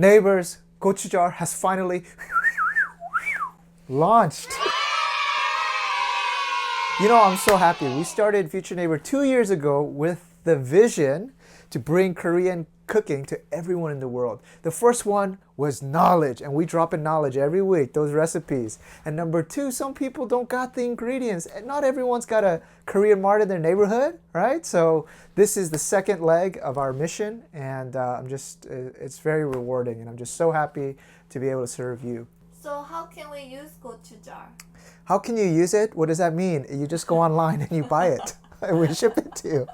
Neighbors, Gochujar has finally launched. You know, I'm so happy. We started Future Neighbor 2 years ago with the vision to bring Korean cooking to everyone in the world. The first one was knowledge, and we drop in knowledge every week, those recipes. And number two, some people don't got the ingredients. And not everyone's got a Korean mart in their neighborhood, right? So this is the second leg of our mission, and it's very rewarding, and I'm just so happy to be able to serve you. So how can we use Gochujar? How can you use it? What does that mean? You just go online and you buy it, and we ship it to you.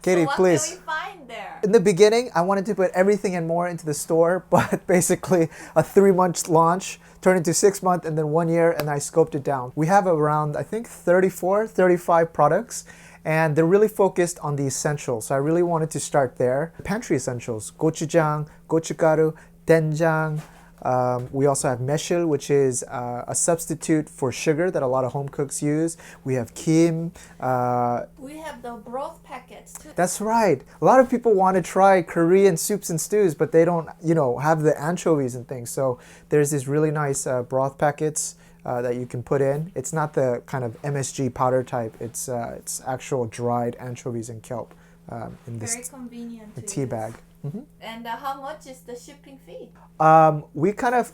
Katie, so what please. can we find there? In the beginning, I wanted to put everything and more into the store, but basically a 3-month launch turned into 6 months and then 1 year, and I scoped it down. We have around, I think, 34, 35 products, and they're really focused on the essentials. So I really wanted to start there. Pantry essentials, gochujang, gochugaru, doenjang. We also have meshil, which is a substitute for sugar that a lot of home cooks use. We have kim. We have the broth packets too. That's right. A lot of people want to try Korean soups and stews, but they don't, have the anchovies and things. So there's these really nice broth packets that you can put in. It's not the kind of MSG powder type. It's actual dried anchovies and kelp in this Very convenient to tea use. bag. Mm-hmm. And how much is the shipping fee? We kind of,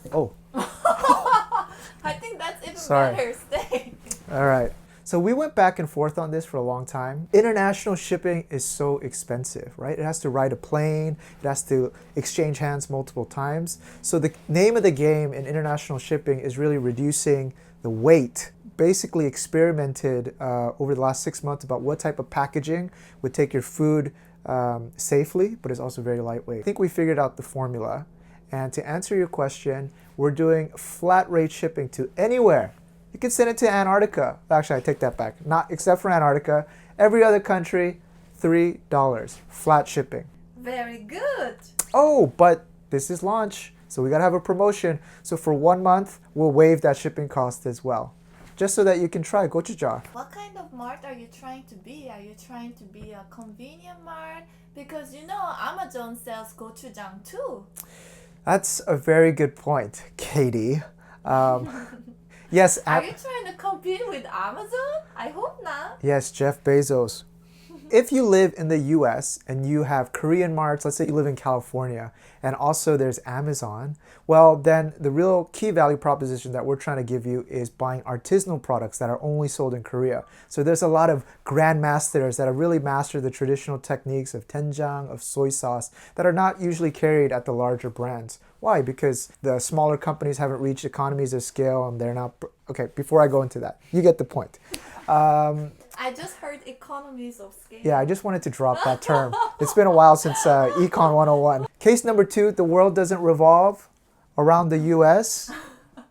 I think that's even Sorry. better. Stay. All right. So we went back and forth on this for a long time. International shipping is so expensive, right? It has to ride a plane. It has to exchange hands multiple times. So the name of the game in international shipping is really reducing the weight. Basically experimented over the last 6 months about what type of packaging would take your food safely, but is also very lightweight. I think we figured out the formula. And to answer your question, we're doing flat rate shipping to anywhere. You can send it to Antarctica. Actually, I take that back. Not except for Antarctica. Every other country, $3 flat shipping. Very good. Oh, but this is launch, so we gotta have a promotion. So for 1 month, we'll waive that shipping cost as well, just so that you can try Gochujar. What kind of mart are you trying to be? Are you trying to be a convenient mart? Because Amazon sells gochujang too. That's a very good point, Katie. Yes. Are you trying to compete with Amazon? I hope not. Yes, Jeff Bezos. If you live in the US and you have Korean marts, let's say you live in California, and also there's Amazon, well, then the real key value proposition that we're trying to give you is buying artisanal products that are only sold in Korea. So there's a lot of grandmasters that have really mastered the traditional techniques of doenjang, of soy sauce, that are not usually carried at the larger brands. Why? Because the smaller companies haven't reached economies of scale and they're not... Okay, before I go into that, you get the point. I just heard economies of scale. Yeah, I just wanted to drop that term. It's been a while since Econ 101. Case number 2, the world doesn't revolve around the US.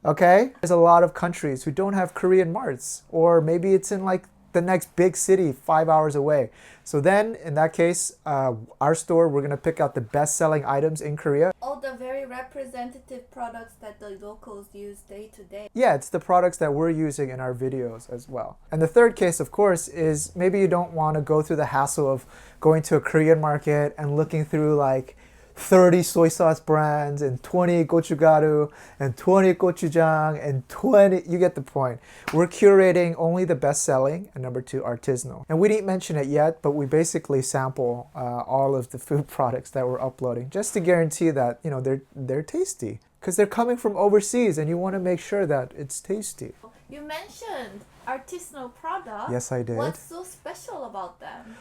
Okay? There's a lot of countries who don't have Korean marts, or maybe it's in like the next big city 5 hours away. So then, in that case, our store, we're gonna pick out the best-selling items in Korea. All the very representative products that the locals use day to day. Yeah, it's the products that we're using in our videos as well. And the third case, of course, is maybe you don't want to go through the hassle of going to a Korean market and looking through like 30 soy sauce brands and 20 gochugaru and 20 gochujang and 20, you get the point. We're curating only the best selling, and number 2, artisanal. And we didn't mention it yet, but we basically sample all of the food products that we're uploading just to guarantee that, they're tasty, because they're coming from overseas and you want to make sure that it's tasty. You mentioned artisanal products. Yes, I did. What's so special about them?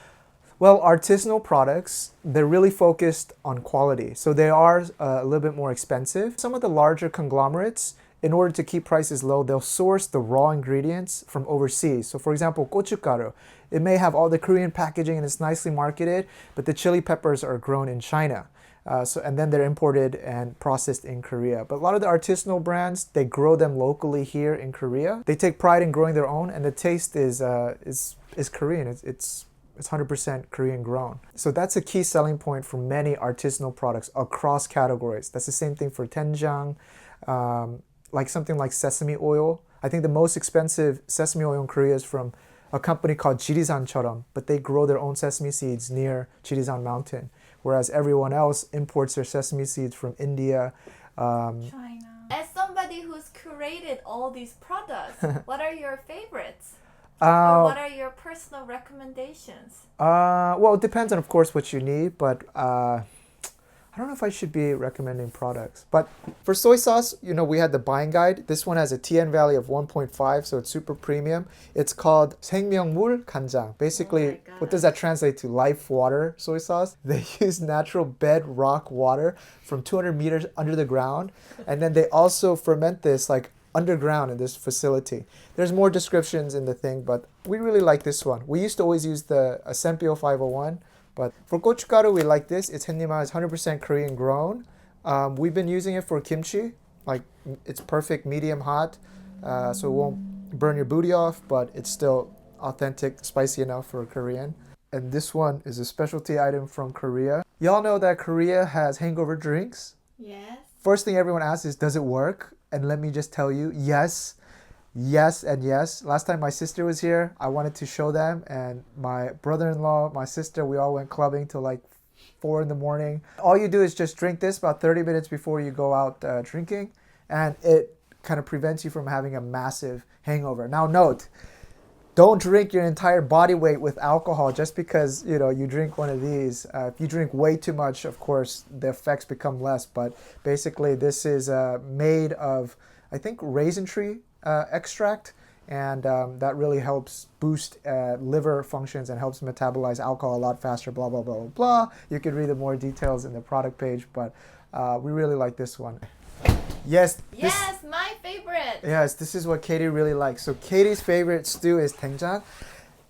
Well, artisanal products, they're really focused on quality. So they are a little bit more expensive. Some of the larger conglomerates, in order to keep prices low, they'll source the raw ingredients from overseas. So for example, gochugaru, it may have all the Korean packaging and it's nicely marketed, but the chili peppers are grown in China. And then they're imported and processed in Korea. But a lot of the artisanal brands, they grow them locally here in Korea. They take pride in growing their own, and the taste is Korean. It's 100% Korean grown. So that's a key selling point for many artisanal products across categories. That's the same thing for doenjang, like something like sesame oil. I think the most expensive sesame oil in Korea is from a company called Jirisan처럼, but they grow their own sesame seeds near Jirisan Mountain. whereas everyone else imports their sesame seeds from India. China. As somebody who's curated all these products, what are your favorites? Or what are your personal recommendations? Well, it depends on, of course, what you need, but I don't know if I should be recommending products. But for soy sauce, you know, we had the buying guide. This one has a TN value of 1.5, so it's super premium. It's called 생명물 간장. Basically, what does that translate to? Life water soy sauce. They use natural bedrock water from 200 meters under the ground. And then they also ferment this like underground in this facility. There's more descriptions in the thing, but we really like this one. We used to always use the Sempio 501. But for gochugaru, we like this. It's hendima. It's 100% Korean grown. We've been using it for kimchi. Like, it's perfect medium hot, so it won't burn your booty off, but it's still authentic, spicy enough for a Korean. And this one is a specialty item from Korea. Y'all know that Korea has hangover drinks. Yes. First thing everyone asks is, does it work? And let me just tell you, yes. Yes and yes. Last time my sister was here, I wanted to show them, and my brother-in-law, my sister, we all went clubbing till like 4 in the morning. All you do is just drink this about 30 minutes before you go out drinking, and it kind of prevents you from having a massive hangover. Now note, don't drink your entire body weight with alcohol just because, you know, you drink one of these. If you drink way too much, of course, the effects become less, but basically this is made of, I think, raisin tree extract, and that really helps boost liver functions and helps metabolize alcohol a lot faster, blah, blah, blah, blah, blah. You can read the more details in the product page, but we really like this one. Yes, my favorite. Yes, this is what Katie really likes. So Katie's favorite stew is doenjang,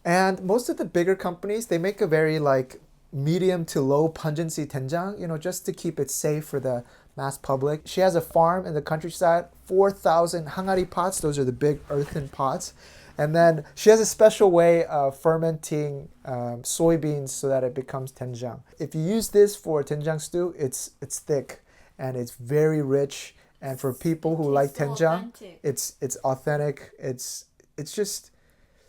and most of the bigger companies, they make a very like medium to low pungency doenjang, you know, just to keep it safe for the mass public. She has a farm in the countryside, 4,000 hangari pots. Those are the big earthen pots. And then she has a special way of fermenting soybeans so that it becomes doenjang. If you use this for doenjang stew, it's thick and it's very rich. And for people who like doenjang, it's authentic. It's just...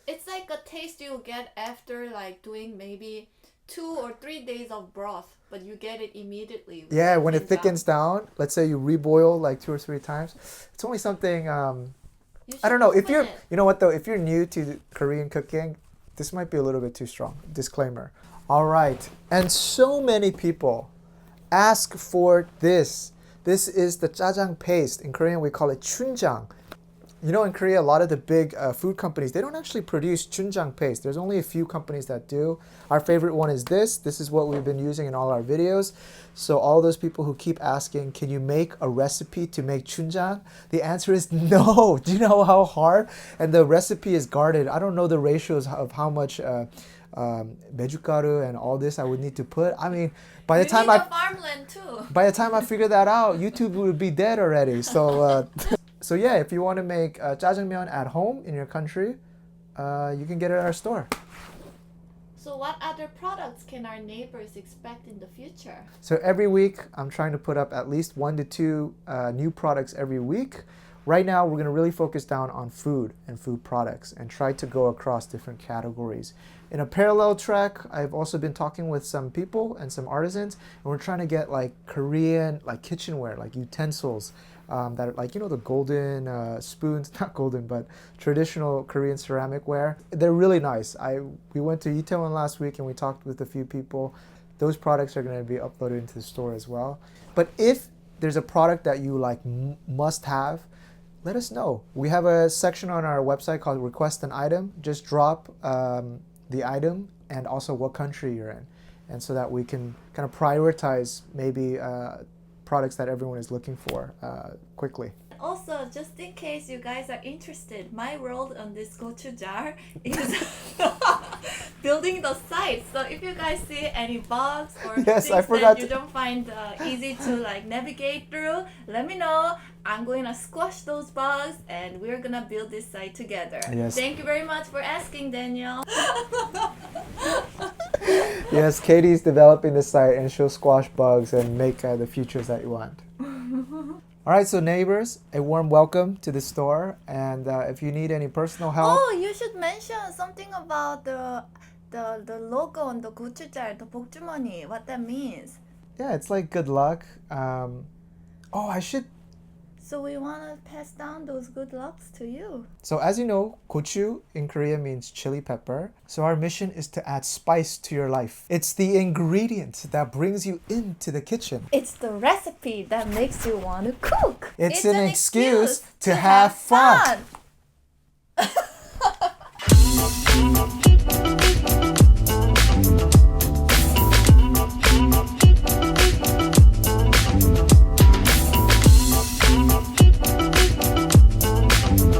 It's like a taste you'll get after like doing maybe 2 or 3 days of broth, but you get it immediately. Yeah, when it thickens down, let's say you reboil like 2 or 3 times, it's only something, I don't know, if you're, you know what though, if you're new to Korean cooking, this might be a little bit too strong. Disclaimer. All right, and so many people ask for this. This is the jajang paste. In Korean, we call it chunjang. You know, in Korea, a lot of the big food companies, they don't actually produce chunjang paste. There's only a few companies that do. Our favorite one is this. This is what we've been using in all our videos. So all those people who keep asking, can you make a recipe to make chunjang? The answer is no. Do you know how hard? And the recipe is guarded. I don't know the ratios of how much mejugaru and all this I would need to put. I mean, by the time farmland too. By the time I figure that out, YouTube would be dead already. So so yeah, if you want to make jajangmyeon at home in your country, you can get it at our store. So what other products can our neighbors expect in the future? So every week, I'm trying to put up at least 1 to 2 new products every week. Right now, we're going to really focus down on food and food products and try to go across different categories. In a parallel track, I've also been talking with some people and some artisans, and we're trying to get like Korean like kitchenware, like utensils, that are like, you know, the golden spoons, not golden, but traditional Korean ceramic ware. They're really nice. We went to Itaewon last week and we talked with a few people. Those products are going to be uploaded into the store as well. But if there's a product that you like must have, let us know. We have a section on our website called Request an Item. Just drop the item and also what country you're in, and so that we can kind of prioritize maybe products that everyone is looking for quickly. Also, just in case you guys are interested, my role on this Gochujar is building the site. So if you guys see any bugs or things that you don't find easy to like navigate through, let me know. I'm going to squash those bugs and we're going to build this site together. Yes. Thank you very much for asking, Daniel. Yes, Katie's developing the site and she'll squash bugs and make the features that you want. All right, so neighbors, a warm welcome to the store. And if you need any personal help... Oh, you should mention something about the the logo on the gochujar, the 복주머니, what that means. Yeah, it's like good luck. I should. So we want to pass down those good lucks to you. So as you know, gochu in Korea means chili pepper. So our mission is to add spice to your life. It's the ingredient that brings you into the kitchen. It's the recipe that makes you want to cook. It's an excuse to have fun.